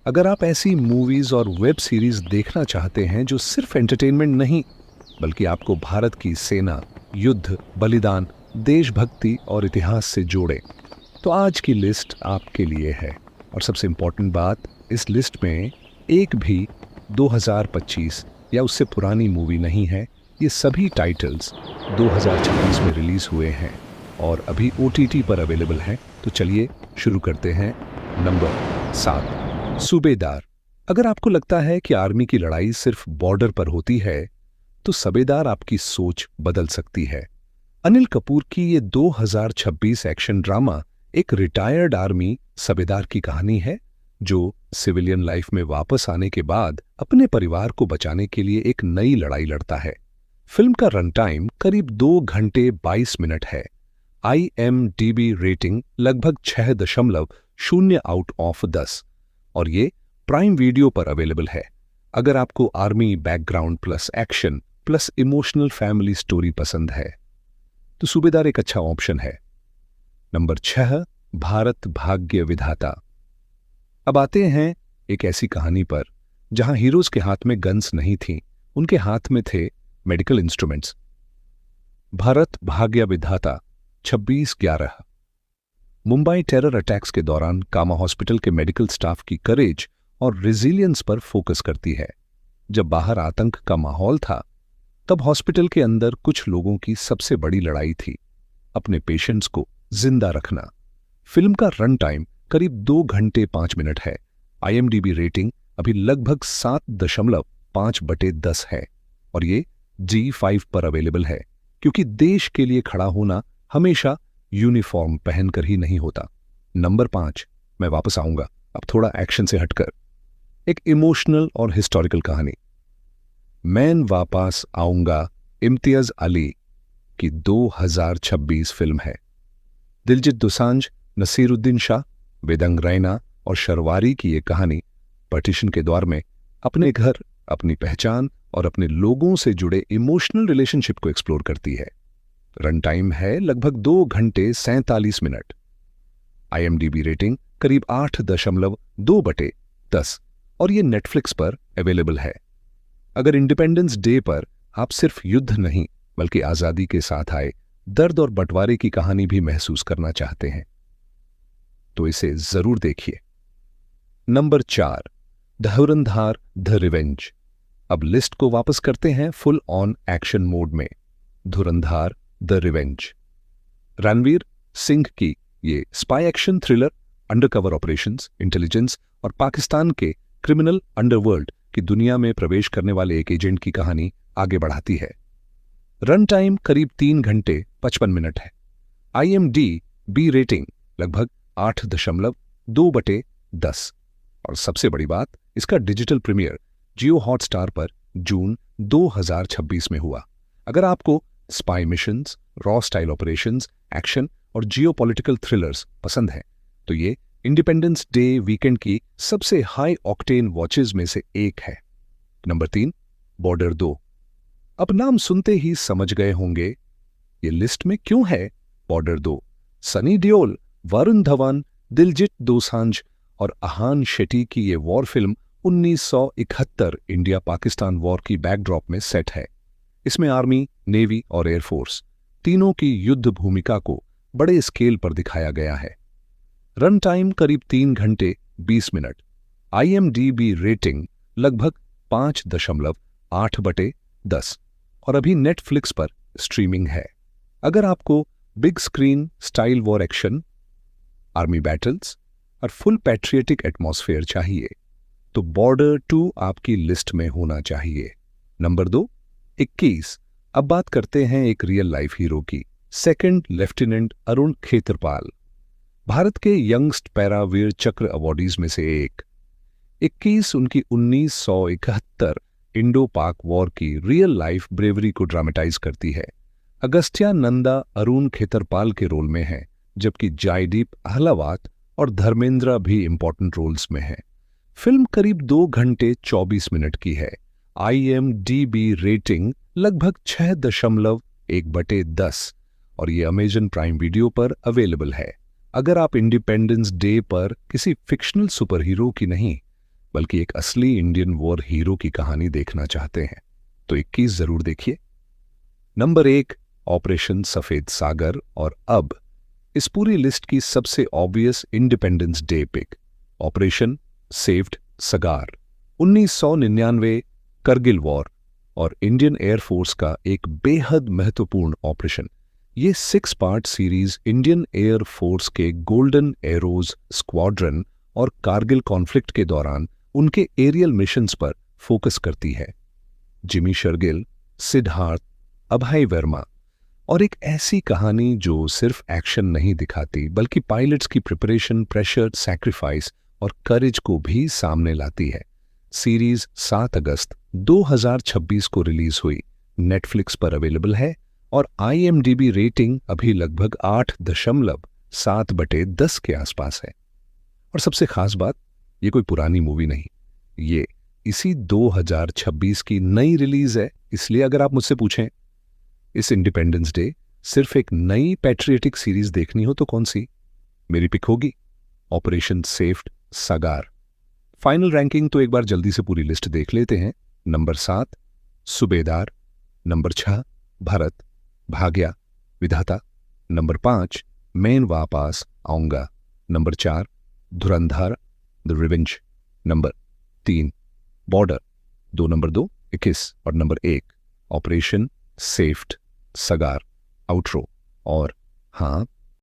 अगर आप ऐसी मूवीज और वेब सीरीज देखना चाहते हैं जो सिर्फ एंटरटेनमेंट नहीं बल्कि आपको भारत की सेना, युद्ध, बलिदान, देशभक्ति और इतिहास से जोड़े, तो आज की लिस्ट आपके लिए है। और सबसे इंपॉर्टेंट बात, इस लिस्ट में एक भी 2025 या उससे पुरानी मूवी नहीं है। ये सभी टाइटल्स 2026 में रिलीज हुए हैं और अभी OTT पर अवेलेबल हैं। तो चलिए शुरू करते हैं। नंबर 7, सूबेदार। अगर आपको लगता है कि आर्मी की लड़ाई सिर्फ बॉर्डर पर होती है, तो सूबेदार आपकी सोच बदल सकती है। अनिल कपूर की ये 2026 एक्शन ड्रामा एक रिटायर्ड आर्मी सूबेदार की कहानी है जो सिविलियन लाइफ में वापस आने के बाद अपने परिवार को बचाने के लिए एक नई लड़ाई लड़ता है। फिल्म का रन टाइम करीब 2 घंटे 22 मिनट है। IMDb रेटिंग लगभग 6.0 आउट ऑफ 10 और ये प्राइम वीडियो पर अवेलेबल है। अगर आपको army background plus action plus emotional family story पसंद है तो सूबेदार एक अच्छा ऑप्शन है। नंबर 6, भारत भाग्य विधाता। अब आते हैं एक ऐसी कहानी पर जहां हीरोज के हाथ में गन्स नहीं थी, उनके हाथ में थे मेडिकल इंस्ट्रूमेंट्स। भारत भाग्य विधाता 26/11। मुंबई टेरर अटैक्स के दौरान कामा हॉस्पिटल के मेडिकल स्टाफ की करेज और रेजिलियंस पर फोकस करती है। जब बाहर आतंक का माहौल था, तब हॉस्पिटल के अंदर कुछ लोगों की सबसे बड़ी लड़ाई थी अपने पेशेंट्स को जिंदा रखना। फिल्म का रन टाइम करीब 2 घंटे 5 मिनट है। IMDb रेटिंग अभी लगभग 7.5/10 है और ये G5 पर अवेलेबल है, क्योंकि देश के लिए खड़ा होना हमेशा यूनिफॉर्म पहनकर ही नहीं होता। नंबर 5, मैं वापस आऊंगा अब थोड़ा एक्शन से हटकर। एक इमोशनल और हिस्टोरिकल कहानी, मैं वापस आऊंगा, इम्तियाज अली की 2026 फिल्म है। दिलजीत दोसांझ, नसीरुद्दीन शाह, वेदंग रैना और शर्वारी की ये कहानी पार्टीशन के दौर में अपने घर, अपनी पहचान और अपने लोगों से जुड़े इमोशनल रिलेशनशिप को एक्सप्लोर करती है। रन टाइम है लगभग 2 घंटे 47 मिनट। IMDb रेटिंग करीब 8.2/10 और ये नेटफ्लिक्स पर अवेलेबल है। अगर इंडिपेंडेंस डे पर आप सिर्फ युद्ध नहीं बल्कि आजादी के साथ आए दर्द और बंटवारे की कहानी भी महसूस करना चाहते हैं तो इसे जरूर देखिए। Number 4, Dhurandhar the revenge. अब लिस्ट को वापस करते हैं फुल ऑन एक्शन मोड में। धुरंधर द रिवेंज रणवीर सिंह की ये spy action thriller undercover operations, intelligence और पाकिस्तान के क्रिमिनल अंडरवर्ल्ड की दुनिया में प्रवेश करने वाले एक एजेंट की कहानी आगे बढ़ाती है। रन टाइम करीब 3 घंटे 55 मिनट है। IMDb रेटिंग लगभग 8.2/10 और सबसे बड़ी बात, इसका डिजिटल प्रीमियर जियो हॉटस्टार पर जून 2026 में हुआ। अगर आपको spy missions, raw style operations, action और जियोपॉलिटिकल थ्रिलर्स पसंद हैं तो ये इंडिपेंडेंस डे वीकेंड की सबसे हाई ऑक्टेन वॉचेज में से एक है। Number 3, border 2। अब नाम सुनते ही समझ गए होंगे ये लिस्ट में क्यों है बॉर्डर 2। सनी देओल, वरुण धवन, दिलजीत दोसांझ और आहान शेट्टी की ये war film 1971 India Pakistan war की बैकड्रॉप में सेट है। इसमें आर्मी, नेवी और एयरफोर्स तीनों की युद्ध भूमिका को बड़े स्केल पर दिखाया गया है। रन टाइम करीब 3 घंटे 20 मिनट। IMDb रेटिंग लगभग 5.8/10 और अभी नेटफ्लिक्स पर स्ट्रीमिंग है। अगर आपको big screen style war action, army battles और फुल पैट्रियटिक एटमॉस्फेयर चाहिए तो बॉर्डर 2 आपकी लिस्ट में होना चाहिए। नंबर 2, 21। अब बात करते हैं एक रियल लाइफ हीरो की, सेकंड लेफ्टिनेंट अरुण खेत्रपाल, भारत के यंगस्ट पैरा वीर चक्र अवॉर्डीज में से एक। 21 उनकी 1971 इंडो पाक वॉर की रियल लाइफ ब्रेवरी को ड्रामेटाइज करती है। अगस्त्या नंदा अरुण खेत्रपाल के रोल में है, जबकि जयदीप अहलावत और धर्मेंद्र भी इंपॉर्टेंट रोल्स में हैं। फिल्म करीब 2 घंटे 24 मिनट की है। IMDb रेटिंग लगभग 6.1/10 और ये अमेजन प्राइम वीडियो पर अवेलेबल है। अगर आप इंडिपेंडेंस डे पर किसी फिक्शनल सुपर हीरो की नहीं बल्कि एक असली इंडियन वॉर हीरो की कहानी देखना चाहते हैं तो 21 जरूर देखिए। नंबर 1, ऑपरेशन सफेद सागर। और अब इस पूरी लिस्ट की सबसे obvious independence day pick, operation Safed Sagar. 1999 Kargil war और इंडियन एयरफोर्स का एक बेहद महत्वपूर्ण ऑपरेशन। ये 6 part series Indian air force के गोल्डन एरोज स्क्वाड्रन और कारगिल कॉन्फ्लिक्ट के दौरान उनके एरियल मिशंस पर फोकस करती है। जिमी शर्गिल, सिद्धार्थ, अभय वर्मा, और एक ऐसी कहानी जो सिर्फ एक्शन नहीं दिखाती बल्कि पायलट्स की प्रिपरेशन, प्रेशर, सैक्रिफाइस और करेज को भी सामने लाती है। सीरीज 7 अगस्त 2026 को रिलीज हुई, नेटफ्लिक्स पर अवेलेबल है और IMDb रेटिंग अभी लगभग 8.7/10 के आसपास है। और सबसे खास बात, ये कोई पुरानी मूवी नहीं, ये इसी 2026 की नई रिलीज है। इसलिए अगर आप मुझसे पूछें इस इंडिपेंडेंस डे सिर्फ एक नई पैट्रियटिक सीरीज देखनी हो तो कौन सी, मेरी पिक होगी ऑपरेशन सेव्ड सगार। फाइनल रैंकिंग तो एक बार जल्दी से पूरी लिस्ट देख लेते हैं। नंबर 7 सुबेदार, नंबर 6 भरत भाग्या विधाता, नंबर 5 मैं वापस आऊंगा, number 4 Dhurandhar the revenge, number 3 border, number 2 21 और नंबर 1 ऑपरेशन सेव्ड सगार आउट्रो। और हाँ,